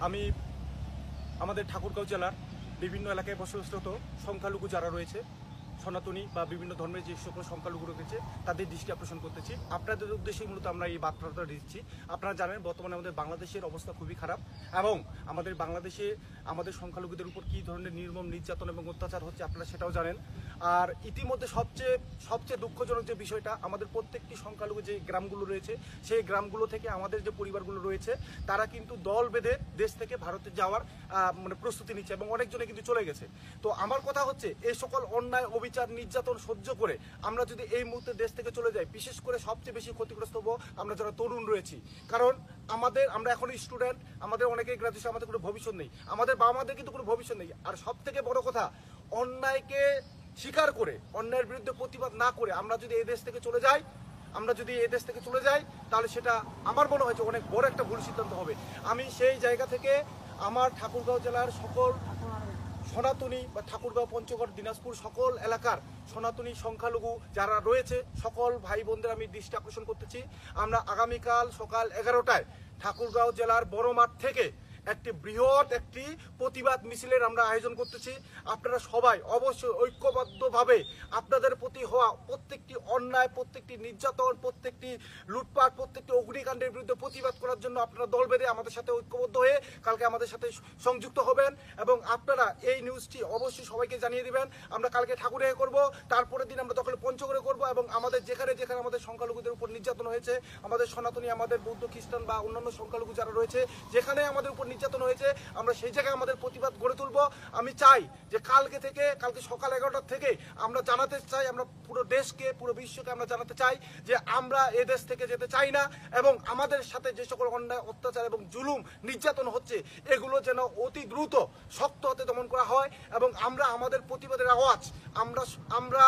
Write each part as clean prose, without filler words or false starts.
আমি আমাদের ঠাকুরগাঁও জেলার বিভিন্ন এলাকায় বসবাসরত সংখ্যালঘু যারা রয়েছে, সনাতনী বা বিভিন্ন ধর্মের যে সকল সংখ্যালঘু রয়েছে তাদের দৃষ্টি আকর্ষণ করতেছি। আপনাদের উদ্দেশ্যে মূলত আমরা এই বার্তাটা দিচ্ছি। আপনারা জানেন বর্তমানে আমাদের বাংলাদেশের অবস্থা খুবই খারাপ এবং আমাদের বাংলাদেশে আমাদের সংখ্যালঘুদের উপর কী ধরনের নির্মম নির্যাতন এবং অত্যাচার হচ্ছে আপনারা সেটাও জানেন। আর ইতিমধ্যে সবচেয়ে দুঃখজনক যে বিষয়টা, আমাদের প্রত্যেকটি সংখ্যালঘু যে গ্রামগুলো রয়েছে সেই গ্রামগুলো থেকে আমাদের যে পরিবারগুলো রয়েছে তারা কিন্তু দল বেঁধে দেশ থেকে ভারতে যাওয়ার প্রস্তুতি নিচ্ছে এবং অনেকজনে কিন্তু চলে গেছে। তো আমার কথা হচ্ছে, এই সকল অন্যায় অবিচার নির্যাতন সহ্য করে আমরা যদি এই মুহূর্তে দেশ থেকে চলে যাই, বিশেষ করে সবচেয়ে বেশি ক্ষতিগ্রস্ত হবো আমরা যারা তরুণ রয়েছি। কারণ আমরা এখন স্টুডেন্ট, আমাদের অনেকেই গ্রাজুয়েশন, আমাদের কোনো ভবিষ্যৎ নেই, আমাদের বাবা মাদের কিন্তু কোনো ভবিষ্যৎ নেই। আর সব থেকে বড় কথা, অন্যায়কে স্বীকার করে অন্যায়ের বিরুদ্ধে প্রতিবাদ না করে আমরা যদি এই দেশ থেকে চলে যাই তাহলে সেটা আমার মনে হয় যে অনেক বড় একটা ভুল সিদ্ধান্ত হবে। আমি সেই জায়গা থেকে আমার ঠাকুরগাঁও জেলার সকল সনাতনী বা ঠাকুরগাঁও, পঞ্চগড়, দিনাজপুর সকল এলাকার সনাতনী সংখ্যালঘু যারা রয়েছে সকল ভাই বোনদের আমি দৃষ্টি আকর্ষণ করতেছি। আমরা আগামীকাল সকাল 11টায় ঠাকুরগাঁও জেলার বড় মাঠ থেকে একটি বৃহৎ প্রতিবাদ মিছিলের আমরা আয়োজন করতেছি। আপনারা সবাই অবশ্যই ঐক্যবদ্ধভাবে আপনাদের প্রতি হওয়া প্রত্যেকটি অন্যায়, প্রত্যেকটি নির্যাতন, প্রত্যেকটি লুটপাট, প্রত্যেকটি অগ্নিকাণ্ডের বিরুদ্ধে প্রতিবাদ করার জন্য আপনারা দল বেঁধে আমাদের সাথে ঐক্যবদ্ধ হয়ে কালকে আমাদের সাথে সংযুক্ত হবেন এবং আপনারা এই নিউজটি অবশ্যই সবাইকে জানিয়ে দিবেন। আমরা কালকে ঠাকুরে করব, তারপরের দিন আমরা দখলে পঞ্চগড়ে করব এবং আমাদের যেখানে আমাদের সংখ্যালঘুদের উপর নির্যাতন হয়েছে, আমাদের সনাতনী, আমাদের বৌদ্ধ, খ্রিস্টান বা অন্যান্য সংখ্যালঘু যারা রয়েছে, যেখানে আমাদের উপর নির্যাতন হয়েছে আমরা সেই জায়গায় আমাদের প্রতিবাদ গড়ে তুলব। আমি চাই যে কালকে সকাল 11টা থেকে আমরা জানাতে চাই, আমরা পুরো দেশকে, পুরো বিশ্বকে আমরা জানাতে চাই যে আমরা এ দেশ থেকে যেতে চাই না এবং আমাদের সাথে যে সকল অন্যায়, অত্যাচার এবং জুলুম নির্যাতন হচ্ছে এগুলো যেন অতি দ্রুত শক্ত হাতে দমন করা হয় এবং আমরা আমাদের প্রতিবাদের আওয়াজ আমরা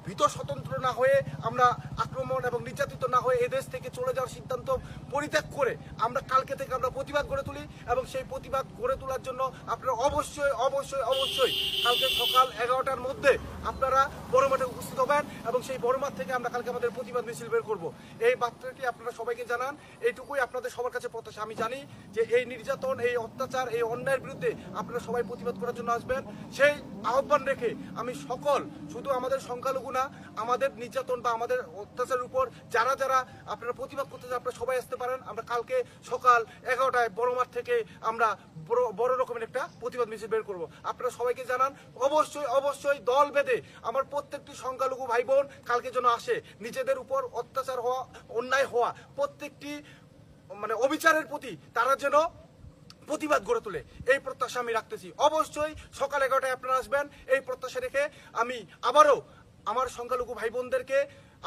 ভীত স্বতন্ত্র না হয়ে, আমরা আক্রমণ এবং নির্যাতিত না হয়ে এদেশ থেকে চলে যাওয়ার সিদ্ধান্ত পরিত্যাগ করে আমরা কালকে থেকে আমরা প্রতিবাদ গড়ে তুলি এবং সেই প্রতিবাদ গড়ে তোলার জন্য আপনারা অবশ্যই কালকে সকাল 11টার মধ্যে আপনারা বড় মাঠে উপস্থিত হবেন এবং সেই বড় মাঠ থেকে আমরা কালকে আমাদের প্রতিবাদ মিছিল বের করব। এই বার্তাটি আপনারা সবাইকে জানান, এইটুকুই আপনাদের সবার কাছে প্রত্যাশা। আমি জানি যে এই নির্যাতন, এই অত্যাচার, এই অন্যায়ের বিরুদ্ধে আপনারা সবাই প্রতিবাদ করার জন্য আসবেন। সেই আহ্বান রেখে আমি শুধু আমাদের সংখ্যালঘু না, আমাদের নির্যাতন বা আমাদের অত্যাচারের উপর যারা আপনারা প্রতিবাদ করতে চান আপনারা সবাই আসতে পারেন। আমরা কালকে সকাল 11টায় বড় মাঠ থেকে আমরা বড় রকমের একটা প্রতিবাদ মিছিল বের করব। আপনারা সবাইকে জানান, অবশ্যই দল বেঁধে আমার প্রত্যেকটি সংখ্যালঘু ভাই বোন কালকে যেন আসে, নিজেদের উপর অত্যাচার হওয়া, অন্যায় হওয়া প্রত্যেকটি অবিচারের প্রতি তারা যেন প্রতিবাদ গড়ে তোলে, এই প্রত্যাশা আমি রাখতেছি। অবশ্যই সকাল 11টায় আপনারা আসবেন, এই প্রত্যাশা রেখে আমি আবারও আমার সংখ্যালঘু ভাই বোনদেরকে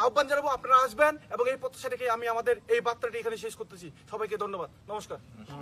আহ্বান জানাবো আপনারা আসবেন এবং এই প্রত্যাশা রেখে আমি আমাদের এই বার্তাটি এখানে শেষ করতেছি। সবাইকে ধন্যবাদ, নমস্কার।